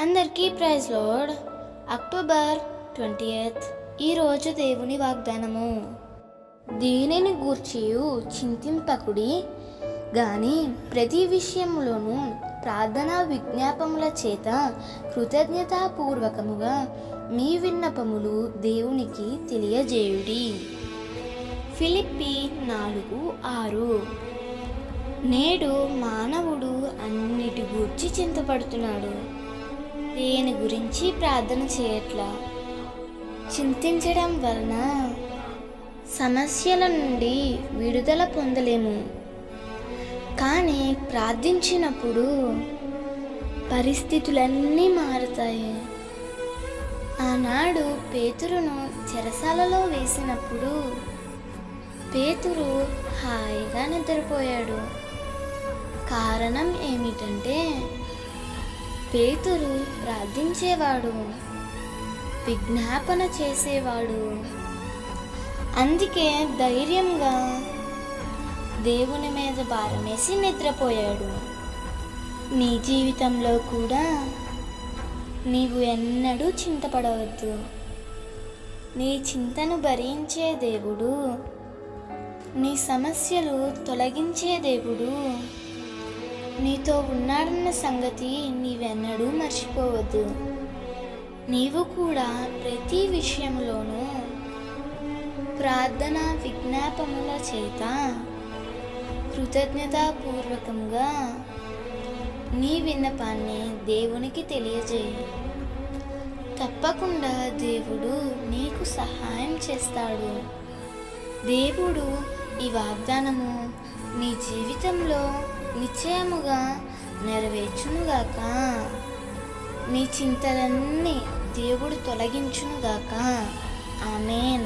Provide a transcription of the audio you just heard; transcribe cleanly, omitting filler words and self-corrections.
అందరికీ praise lord. October 20th ఈరోజు దేవుని వాగ్దానము. దీనిని గూర్చియు చింతింపకుడి గాని ప్రతి విషయములోనూ ప్రార్థనా విజ్ఞాపముల చేత కృతజ్ఞతాపూర్వకముగా మీ విన్నపములు దేవునికి తెలియజేయుడి. ఫిలిప్పీ 4:6. నేడు మానవుడు అన్నిటి గూర్చి చింతపడుతున్నాడు, దేని గురించి ప్రార్థన చేయట్లా. చింతించడం వలన సమస్యల నుండి విడుదల పొందలేము, కానీ ప్రార్థించినప్పుడు పరిస్థితులన్నీ మారుతాయి. ఆనాడు పేతురును చెరసాలలో వేసినప్పుడు పేతురు హాయిగా నిద్రపోయాడు. కారణం ఏమిటంటే పేతురు ప్రార్థించేవాడు, విజ్ఞాపన చేసేవాడు. అందుకే ధైర్యంగా దేవుని మీద భారమేసి నిద్రపోయాడు. నీ జీవితంలో కూడా నీవు ఎన్నడూ చింతపడవద్దు. నీ చింతను భరించే దేవుడు, నీ సమస్యలు తొలగించే దేవుడు నీతో ఉన్నాడన్న సంగతి నీవెన్నడూ మర్చిపోవద్దు. నీవు కూడా ప్రతి విషయంలోనూ ప్రార్థన విజ్ఞాపముల చేత కృతజ్ఞతాపూర్వకంగా నీ విన్నపాన్ని దేవునికి తెలియజేయి. తప్పకుండా దేవుడు నీకు సహాయం చేస్తాడు. దేవుడు ఈ వాగ్దానము నీ జీవితంలో నిశ్చయముగా నెరవేర్చునుగాక. నీ చింతలన్నీ దేవుడు తొలగించునుగాక. ఆమేన్.